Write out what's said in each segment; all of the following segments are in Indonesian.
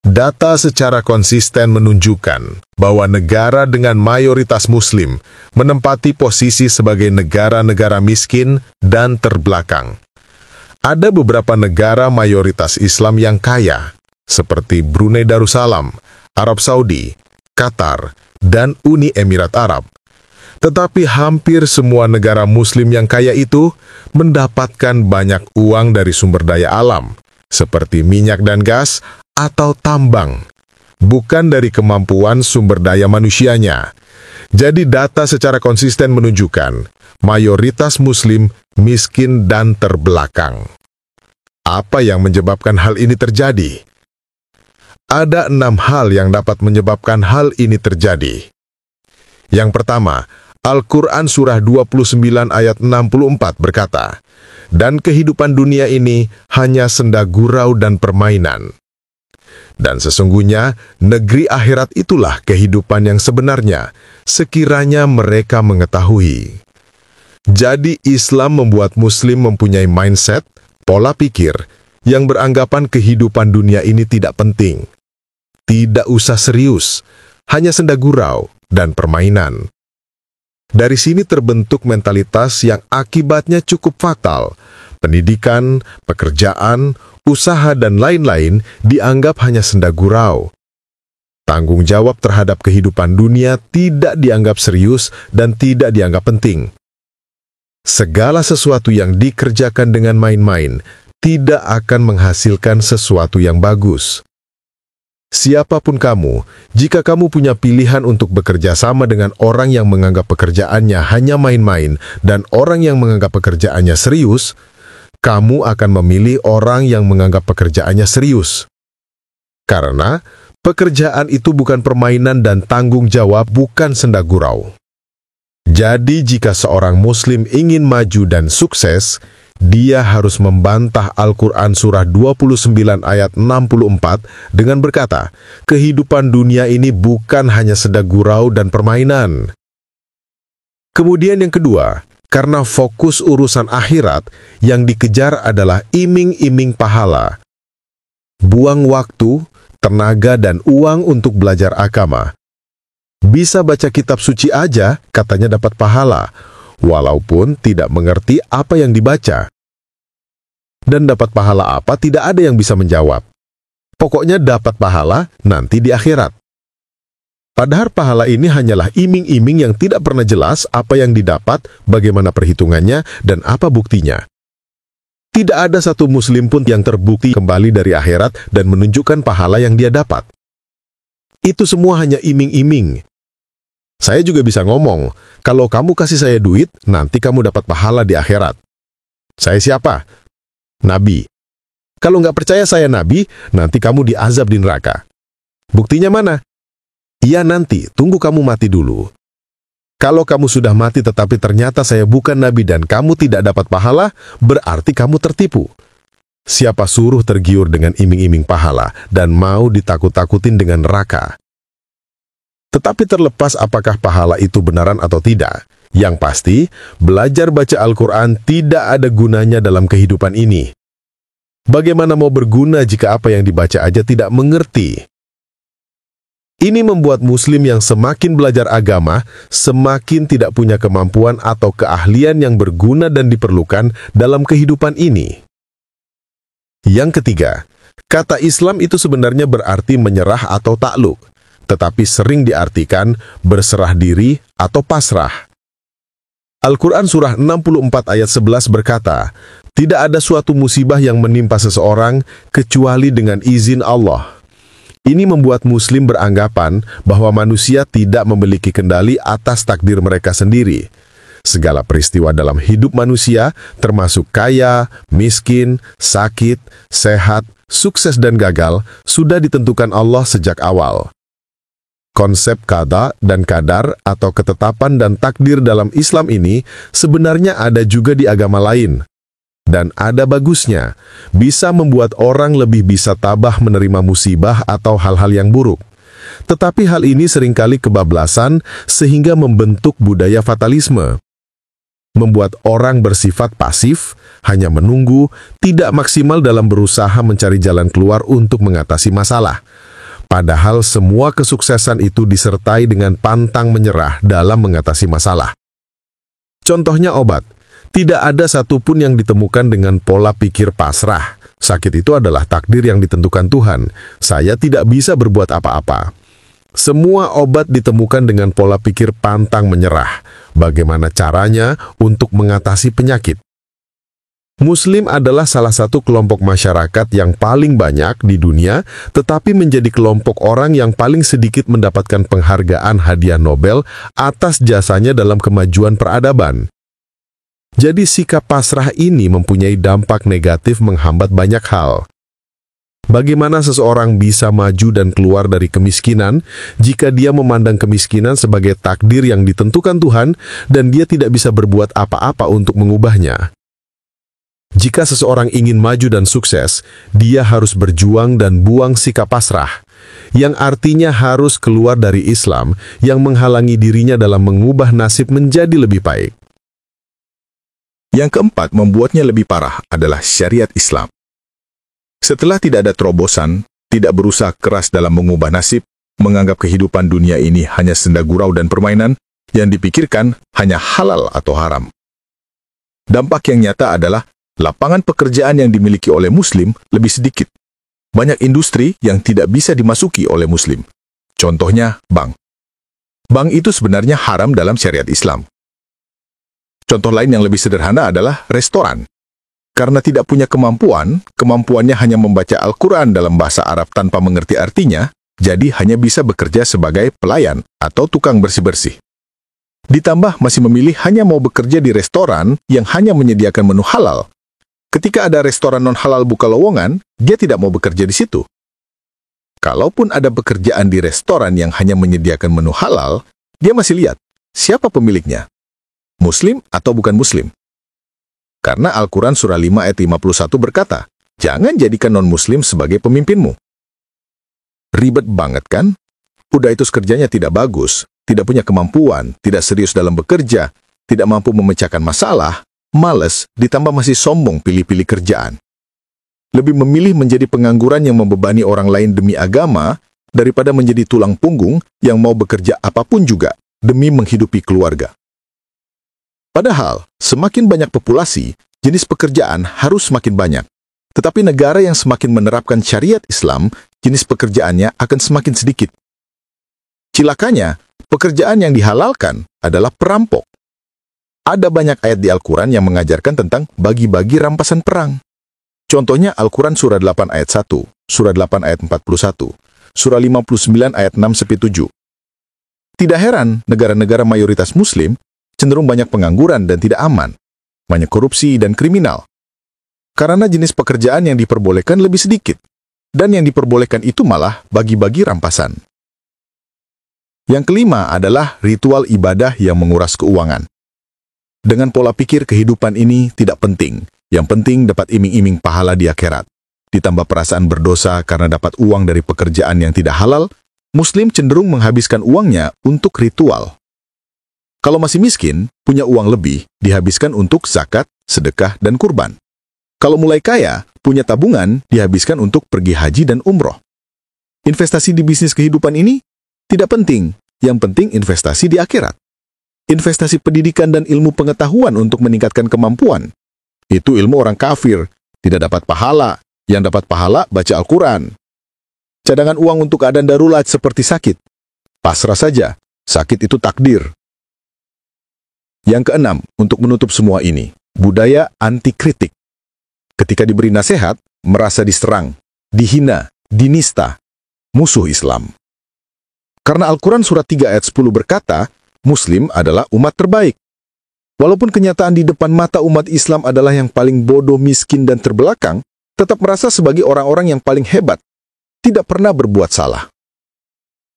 Data secara konsisten menunjukkan bahwa negara dengan mayoritas Muslim menempati posisi sebagai negara-negara miskin dan terbelakang. Ada beberapa negara mayoritas Islam yang kaya, seperti Brunei Darussalam, Arab Saudi, Qatar, dan Uni Emirat Arab. Tetapi hampir semua negara Muslim yang kaya itu mendapatkan banyak uang dari sumber daya alam, seperti minyak dan gas atau tambang, bukan dari kemampuan sumber daya manusianya. Jadi data secara konsisten menunjukkan mayoritas Muslim miskin dan terbelakang. Apa yang menyebabkan hal ini terjadi? Ada 6 hal yang dapat menyebabkan hal ini terjadi. Yang pertama, Al-Quran Surah 29 ayat 64 berkata, "Dan kehidupan dunia ini hanya senda gurau dan permainan. Dan sesungguhnya negeri akhirat itulah kehidupan yang sebenarnya, sekiranya mereka mengetahui." Jadi Islam membuat Muslim mempunyai mindset, pola pikir, yang beranggapan kehidupan dunia ini tidak penting. Tidak usah serius, hanya senda gurau dan permainan. Dari sini terbentuk mentalitas yang akibatnya cukup fatal. Pendidikan, pekerjaan, usaha, dan lain-lain dianggap hanya senda gurau. Tanggung jawab terhadap kehidupan dunia tidak dianggap serius dan tidak dianggap penting. Segala sesuatu yang dikerjakan dengan main-main tidak akan menghasilkan sesuatu yang bagus. Siapapun kamu, jika kamu punya pilihan untuk bekerja sama dengan orang yang menganggap pekerjaannya hanya main-main dan orang yang menganggap pekerjaannya serius, kamu akan memilih orang yang menganggap pekerjaannya serius. Karena pekerjaan itu bukan permainan dan tanggung jawab bukan senda gurau. Jadi jika seorang Muslim ingin maju dan sukses, dia harus membantah Al-Quran Surah 29 ayat 64 dengan berkata, kehidupan dunia ini bukan hanya senda gurau dan permainan. Kemudian yang kedua, karena fokus urusan akhirat, yang dikejar adalah iming-iming pahala. Buang waktu, tenaga, dan uang untuk belajar agama. Bisa baca kitab suci aja, katanya dapat pahala, walaupun tidak mengerti apa yang dibaca. Dan dapat pahala apa tidak ada yang bisa menjawab. Pokoknya dapat pahala nanti di akhirat. Padahal pahala ini hanyalah iming-iming yang tidak pernah jelas apa yang didapat, bagaimana perhitungannya, dan apa buktinya. Tidak ada satu Muslim pun yang terbukti kembali dari akhirat dan menunjukkan pahala yang dia dapat. Itu semua hanya iming-iming. Saya juga bisa ngomong, kalau kamu kasih saya duit, nanti kamu dapat pahala di akhirat. Saya siapa? Nabi. Kalau nggak percaya saya Nabi, nanti kamu diazab di neraka. Buktinya mana? Iya nanti, tunggu kamu mati dulu. Kalau kamu sudah mati tetapi ternyata saya bukan Nabi dan kamu tidak dapat pahala, berarti kamu tertipu. Siapa suruh tergiur dengan iming-iming pahala dan mau ditakut-takutin dengan neraka? Tetapi terlepas apakah pahala itu benaran atau tidak, yang pasti, belajar baca Al-Quran tidak ada gunanya dalam kehidupan ini. Bagaimana mau berguna jika apa yang dibaca aja tidak mengerti? Ini membuat Muslim yang semakin belajar agama, semakin tidak punya kemampuan atau keahlian yang berguna dan diperlukan dalam kehidupan ini. Yang ketiga, kata Islam itu sebenarnya berarti menyerah atau takluk, tetapi sering diartikan berserah diri atau pasrah. Al-Quran Surah 64 ayat 11 berkata, tidak ada suatu musibah yang menimpa seseorang kecuali dengan izin Allah. Ini membuat Muslim beranggapan bahwa manusia tidak memiliki kendali atas takdir mereka sendiri. Segala peristiwa dalam hidup manusia, termasuk kaya, miskin, sakit, sehat, sukses dan gagal, sudah ditentukan Allah sejak awal. Konsep qada dan qadar atau ketetapan dan takdir dalam Islam ini sebenarnya ada juga di agama lain. Dan ada bagusnya, bisa membuat orang lebih bisa tabah menerima musibah atau hal-hal yang buruk. Tetapi hal ini seringkali kebablasan sehingga membentuk budaya fatalisme. Membuat orang bersifat pasif, hanya menunggu, tidak maksimal dalam berusaha mencari jalan keluar untuk mengatasi masalah. Padahal semua kesuksesan itu disertai dengan pantang menyerah dalam mengatasi masalah. Contohnya obat. Tidak ada satupun yang ditemukan dengan pola pikir pasrah. Sakit itu adalah takdir yang ditentukan Tuhan. Saya tidak bisa berbuat apa-apa. Semua obat ditemukan dengan pola pikir pantang menyerah. Bagaimana caranya untuk mengatasi penyakit? Muslim adalah salah satu kelompok masyarakat yang paling banyak di dunia, tetapi menjadi kelompok orang yang paling sedikit mendapatkan penghargaan hadiah Nobel atas jasanya dalam kemajuan peradaban. Jadi sikap pasrah ini mempunyai dampak negatif menghambat banyak hal. Bagaimana seseorang bisa maju dan keluar dari kemiskinan jika dia memandang kemiskinan sebagai takdir yang ditentukan Tuhan dan dia tidak bisa berbuat apa-apa untuk mengubahnya? Jika seseorang ingin maju dan sukses, dia harus berjuang dan buang sikap pasrah, yang artinya harus keluar dari Islam yang menghalangi dirinya dalam mengubah nasib menjadi lebih baik. Yang keempat, membuatnya lebih parah adalah syariat Islam. Setelah tidak ada terobosan, tidak berusaha keras dalam mengubah nasib, menganggap kehidupan dunia ini hanya senda gurau dan permainan, yang dipikirkan hanya halal atau haram. Dampak yang nyata adalah lapangan pekerjaan yang dimiliki oleh Muslim lebih sedikit. Banyak industri yang tidak bisa dimasuki oleh Muslim. Contohnya, bank. Bank itu sebenarnya haram dalam syariat Islam. Contoh lain yang lebih sederhana adalah restoran. Karena tidak punya kemampuannya hanya membaca Al-Quran dalam bahasa Arab tanpa mengerti artinya, jadi hanya bisa bekerja sebagai pelayan atau tukang bersih-bersih. Ditambah masih memilih hanya mau bekerja di restoran yang hanya menyediakan menu halal. Ketika ada restoran non-halal buka lowongan, dia tidak mau bekerja di situ. Kalaupun ada pekerjaan di restoran yang hanya menyediakan menu halal, dia masih lihat siapa pemiliknya, Muslim atau bukan Muslim. Karena Al-Quran surah 5 ayat 51 berkata, jangan jadikan non-Muslim sebagai pemimpinmu. Ribet banget kan? Udah itu kerjanya tidak bagus, tidak punya kemampuan, tidak serius dalam bekerja, tidak mampu memecahkan masalah, malas, ditambah masih sombong pilih-pilih kerjaan. Lebih memilih menjadi pengangguran yang membebani orang lain demi agama, daripada menjadi tulang punggung yang mau bekerja apapun juga demi menghidupi keluarga. Padahal, semakin banyak populasi, jenis pekerjaan harus semakin banyak. Tetapi negara yang semakin menerapkan syariat Islam, jenis pekerjaannya akan semakin sedikit. Cilakanya, pekerjaan yang dihalalkan adalah perampok. Ada banyak ayat di Al-Quran yang mengajarkan tentang bagi-bagi rampasan perang. Contohnya Al-Quran surah 8 ayat 1, surah 8 ayat 41, surah 59 ayat 6-7. Tidak heran negara-negara mayoritas Muslim cenderung banyak pengangguran dan tidak aman, banyak korupsi dan kriminal. Karena jenis pekerjaan yang diperbolehkan lebih sedikit, dan yang diperbolehkan itu malah bagi-bagi rampasan. Yang kelima adalah ritual ibadah yang menguras keuangan. Dengan pola pikir kehidupan ini tidak penting, yang penting dapat iming-iming pahala di akhirat. Ditambah perasaan berdosa karena dapat uang dari pekerjaan yang tidak halal, Muslim cenderung menghabiskan uangnya untuk ritual. Kalau masih miskin, punya uang lebih, dihabiskan untuk zakat, sedekah, dan kurban. Kalau mulai kaya, punya tabungan, dihabiskan untuk pergi haji dan umroh. Investasi di bisnis kehidupan ini tidak penting, yang penting investasi di akhirat. Investasi pendidikan dan ilmu pengetahuan untuk meningkatkan kemampuan. Itu ilmu orang kafir, tidak dapat pahala, yang dapat pahala baca Al-Quran. Cadangan uang untuk keadaan darurat seperti sakit. Pasrah saja, sakit itu takdir. Yang keenam, untuk menutup semua ini, budaya anti-kritik. Ketika diberi nasihat, merasa diserang, dihina, dinista, musuh Islam. Karena Al-Quran surat 3 ayat 10 berkata, Muslim adalah umat terbaik. Walaupun kenyataan di depan mata umat Islam adalah yang paling bodoh, miskin, dan terbelakang, tetap merasa sebagai orang-orang yang paling hebat, tidak pernah berbuat salah.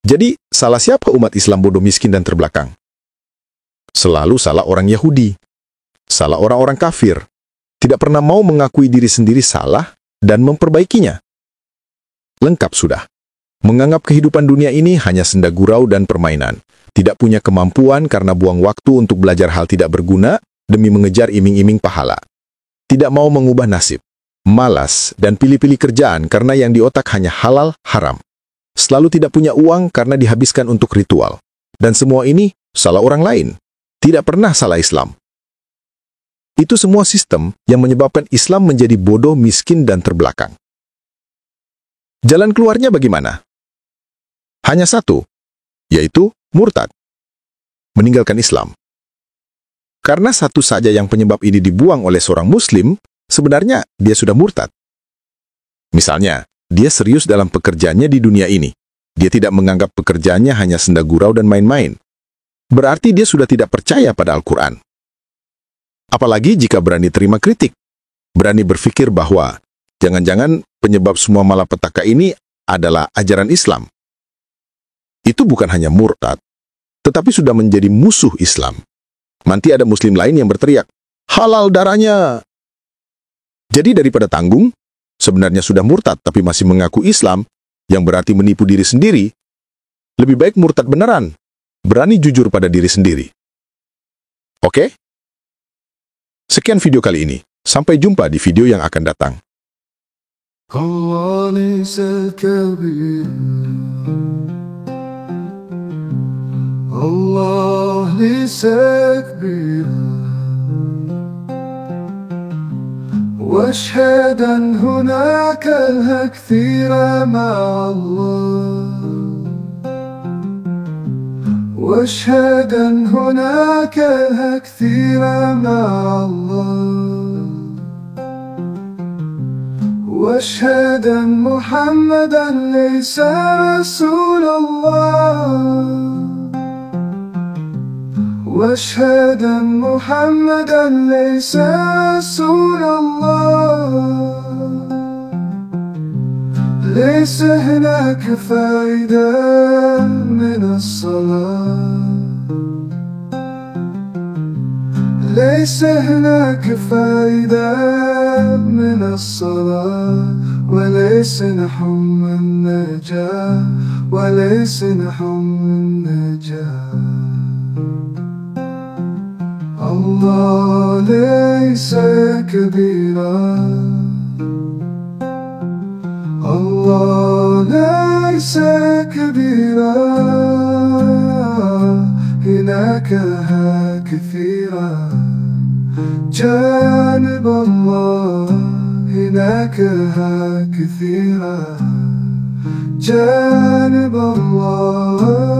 Jadi, salah siapa umat Islam bodoh, miskin, dan terbelakang? Selalu salah orang Yahudi, salah orang-orang kafir, tidak pernah mau mengakui diri sendiri salah dan memperbaikinya. Lengkap sudah. Menganggap kehidupan dunia ini hanya senda gurau dan permainan. Tidak punya kemampuan karena buang waktu untuk belajar hal tidak berguna demi mengejar iming-iming pahala. Tidak mau mengubah nasib. Malas dan pilih-pilih kerjaan karena yang di otak hanya halal, haram. selalu tidak punya uang karena dihabiskan untuk ritual. Dan semua ini salah orang lain, tidak pernah salah Islam. Itu semua sistem yang menyebabkan Islam menjadi bodoh, miskin, dan terbelakang. Jalan keluarnya bagaimana? Hanya satu, yaitu murtad, meninggalkan Islam. Karena satu saja yang penyebab ini dibuang oleh seorang Muslim, sebenarnya dia sudah murtad. Misalnya, dia serius dalam pekerjaannya di dunia ini. Dia tidak menganggap pekerjaannya hanya senda gurau dan main-main. Berarti dia sudah tidak percaya pada Al-Quran. Apalagi jika berani terima kritik, berani berpikir bahwa jangan-jangan penyebab semua malapetaka ini adalah ajaran Islam. Itu bukan hanya murtad, tetapi sudah menjadi musuh Islam. Nanti ada Muslim lain yang berteriak, halal darahnya. Jadi daripada tanggung, sebenarnya sudah murtad tapi masih mengaku Islam, yang berarti menipu diri sendiri, lebih baik murtad beneran, berani jujur pada diri sendiri. Oke? Sekian video kali ini. Sampai jumpa di video yang akan datang. Allah ليس كبيرا واشهد أن هناك الكثير مع الله واشهد أن هناك الكثير مع الله واشهد أن محمدا ليس رسول الله واشهد أن محمدا ليس رسول الله ليس هناك فائدة من الصلاة ليس هناك فائدة من الصلاة وليس نحم النجاة وليس نحم النجاة الله ليس كبيرا الله ليس كبيرا هناك كثيرا جانب الله هناك كثيرا جانب الله